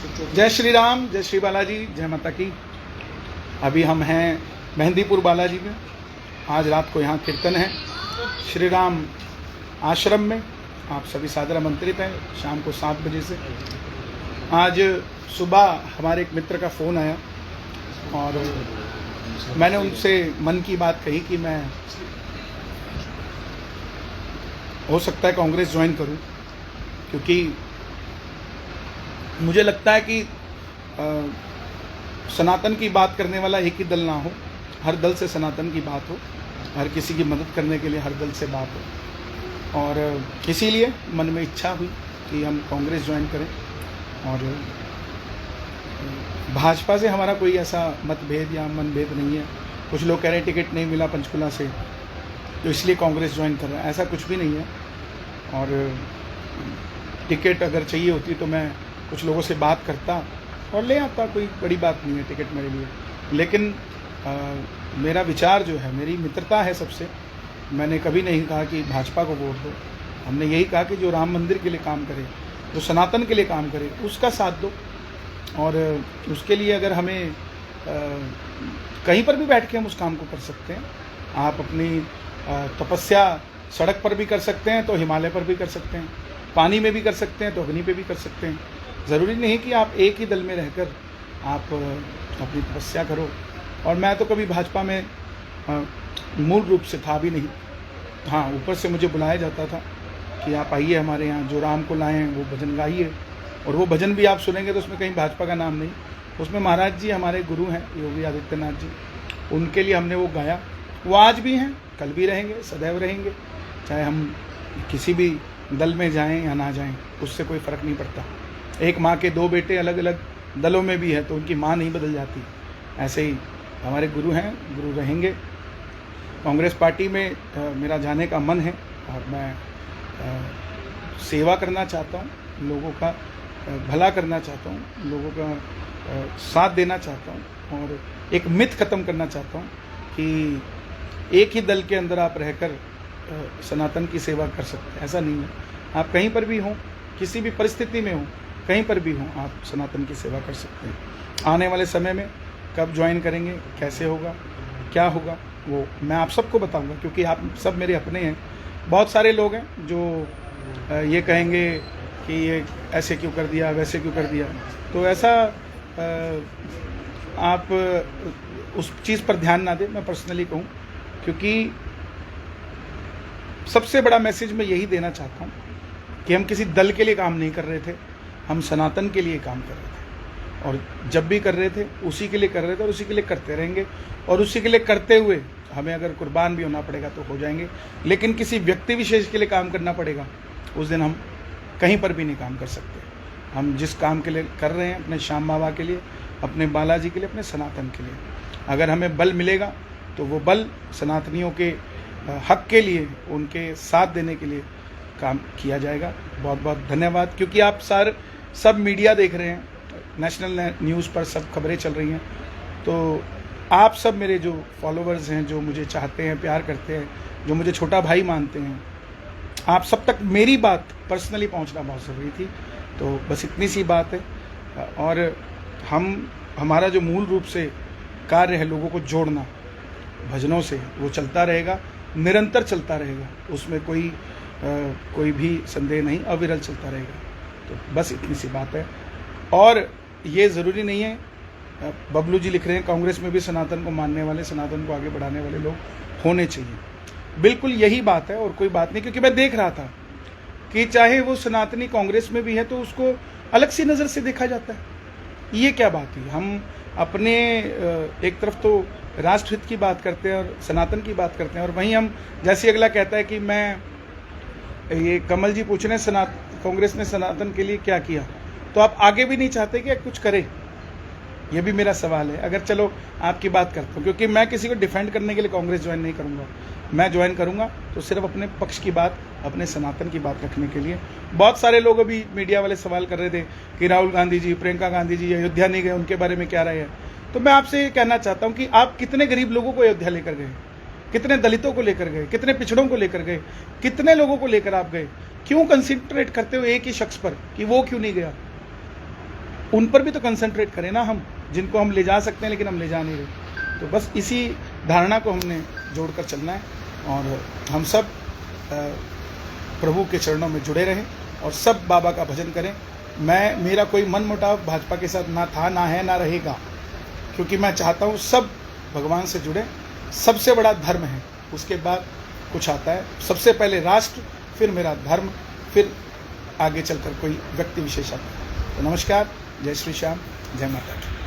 जय श्री राम, जय श्री बालाजी, जय माता की। अभी हम हैं मेहंदीपुर बालाजी में। आज रात को यहाँ कीर्तन है श्री राम आश्रम में। आप सभी सादर आमंत्रित हैं शाम को 7 बजे से। आज सुबह हमारे एक मित्र का फ़ोन आया और मैंने उनसे मन की बात कही कि मैं हो सकता है कांग्रेस ज्वाइन करूं, क्योंकि मुझे लगता है कि सनातन की बात करने वाला एक ही दल ना हो, हर दल से सनातन की बात हो, हर किसी की मदद करने के लिए हर दल से बात हो। और इसीलिए मन में इच्छा हुई कि हम कांग्रेस ज्वाइन करें। और भाजपा से हमारा कोई ऐसा मतभेद या मनभेद नहीं है। कुछ लोग कह रहे हैं टिकट नहीं मिला पंचकुला से तो इसलिए कांग्रेस ज्वाइन कर रहे हैं, ऐसा कुछ भी नहीं है। और टिकट अगर चाहिए होती तो मैं कुछ लोगों से बात करता और ले आता, कोई बड़ी बात नहीं है टिकट मेरे लिए। लेकिन मेरा विचार जो है, मेरी मित्रता है सबसे। मैंने कभी नहीं कहा कि भाजपा को वोट दो, हमने यही कहा कि जो राम मंदिर के लिए काम करे, जो सनातन के लिए काम करे, उसका साथ दो। और उसके लिए अगर हमें कहीं पर भी बैठ के हम उस काम को कर सकते हैं। आप अपनी तपस्या सड़क पर भी कर सकते हैं तो हिमालय पर भी कर सकते हैं, पानी में भी कर सकते हैं तो अग्नि पे भी कर सकते हैं। ज़रूरी नहीं कि आप एक ही दल में रहकर आप अपनी तपस्या करो। और मैं तो कभी भाजपा में मूल रूप से था भी नहीं। हाँ, ऊपर से मुझे बुलाया जाता था कि आप आइए हमारे यहाँ, जो राम को लाएं वो भजन गाइए। और वो भजन भी आप सुनेंगे तो उसमें कहीं भाजपा का नाम नहीं, उसमें महाराज जी हमारे गुरु हैं योगी आदित्यनाथ जी, उनके लिए हमने वो गाया। वो आज भी हैं, कल भी रहेंगे, सदैव रहेंगे। चाहे हम किसी भी दल में जाएं या ना जाएं, उससे कोई फ़र्क नहीं पड़ता। एक माँ के 2 बेटे अलग अलग दलों में भी है तो उनकी माँ नहीं बदल जाती। ऐसे ही हमारे गुरु हैं, गुरु रहेंगे। कांग्रेस पार्टी में मेरा जाने का मन है और मैं सेवा करना चाहता हूँ, लोगों का भला करना चाहता हूँ, लोगों का साथ देना चाहता हूँ। और एक मिथ ख़त्म करना चाहता हूँ कि एक ही दल के अंदर आप रहकर सनातन की सेवा कर सकते हैं, ऐसा नहीं है। आप कहीं पर भी हों, किसी भी परिस्थिति में हों, कहीं पर भी हों, आप सनातन की सेवा कर सकते हैं। आने वाले समय में कब ज्वाइन करेंगे, कैसे होगा, क्या होगा, वो मैं आप सबको बताऊंगा, क्योंकि आप सब मेरे अपने हैं। बहुत सारे लोग हैं जो ये कहेंगे कि ये ऐसे क्यों कर दिया, वैसे क्यों कर दिया। तो ऐसा आप उस चीज़ पर ध्यान ना दें, मैं पर्सनली कहूँ। क्योंकि सबसे बड़ा मैसेज मैं यही देना चाहता हूँ कि हम किसी दल के लिए काम नहीं कर रहे थे, हम सनातन के लिए काम कर रहे थे। और जब भी कर रहे थे उसी के लिए कर रहे थे और उसी के लिए करते रहेंगे। और उसी के लिए करते हुए हमें अगर कुर्बान भी होना पड़ेगा तो हो जाएंगे। लेकिन किसी व्यक्ति विशेष के लिए काम करना पड़ेगा, उस दिन हम कहीं पर भी नहीं काम कर सकते। हम जिस काम के लिए कर रहे हैं, अपने श्याम बाबा के लिए, अपने बालाजी के लिए, अपने सनातन के लिए, अगर हमें बल मिलेगा तो वो बल सनातनियों के हक के लिए, उनके साथ देने के लिए काम किया जाएगा। बहुत बहुत धन्यवाद। क्योंकि आप सब मीडिया देख रहे हैं, नेशनल न्यूज़ पर सब खबरें चल रही हैं, तो आप सब मेरे जो फॉलोअर्स हैं, जो मुझे चाहते हैं, प्यार करते हैं, जो मुझे छोटा भाई मानते हैं, आप सब तक मेरी बात पर्सनली पहुंचना बहुत ज़रूरी थी। तो बस इतनी सी बात है। और हमारा जो मूल रूप से कार्य है लोगों को जोड़ना भजनों से, वो चलता रहेगा, निरंतर चलता रहेगा, उसमें कोई भी संदेह नहीं, अविरल चलता रहेगा। तो बस इतनी सी बात है। और ये ज़रूरी नहीं है, बबलू जी लिख रहे हैं कांग्रेस में भी सनातन को मानने वाले, सनातन को आगे बढ़ाने वाले लोग होने चाहिए। बिल्कुल यही बात है और कोई बात नहीं। क्योंकि मैं देख रहा था कि चाहे वो सनातनी कांग्रेस में भी है तो उसको अलग सी नज़र से देखा जाता है। ये क्या बात हुई? हम अपने एक तरफ तो राष्ट्रहित की बात करते हैं और सनातन की बात करते हैं, और वहीं हम, जैसे अगला कहता है कि ये कमल जी पूछ रहे हैं कांग्रेस ने सनातन के लिए क्या किया, तो आप आगे भी नहीं चाहते कि कुछ करें? ये भी मेरा सवाल है। अगर चलो आपकी बात करता हूँ, क्योंकि मैं किसी को डिफेंड करने के लिए कांग्रेस ज्वाइन नहीं करूँगा। मैं ज्वाइन करूँगा तो सिर्फ अपने पक्ष की बात, अपने सनातन की बात रखने के लिए। बहुत सारे लोग अभी मीडिया वाले सवाल कर रहे थे कि राहुल गांधी जी, प्रियंका गांधी जी अयोध्या नहीं गए, उनके बारे में क्या राय है। तो मैं आपसे ये कहना चाहता हूँ कि आप कितने गरीब लोगों को अयोध्या लेकर गए, कितने दलितों को लेकर गए, कितने पिछड़ों को लेकर गए, कितने लोगों को लेकर आप गए? क्यों कंसिडरेट करते हो एक ही शख्स पर कि वो क्यों नहीं गया? उन पर भी तो कंसंट्रेट करें ना हम, जिनको हम ले जा सकते हैं लेकिन हम ले जा नहीं रहे। तो बस इसी धारणा को हमने जोड़कर चलना है और हम सब प्रभु के चरणों में जुड़े रहें और सब बाबा का भजन करें। मेरा कोई मन मुटाव भाजपा के साथ ना था, ना है, ना रहेगा, क्योंकि मैं चाहता हूँ सब भगवान से जुड़े। सबसे बड़ा धर्म है, उसके बाद कुछ आता है। सबसे पहले राष्ट्र, फिर मेरा धर्म, फिर आगे चलकर कोई व्यक्ति विशेष आता है। तो नमस्कार, जय श्री श्याम, जय माता दी।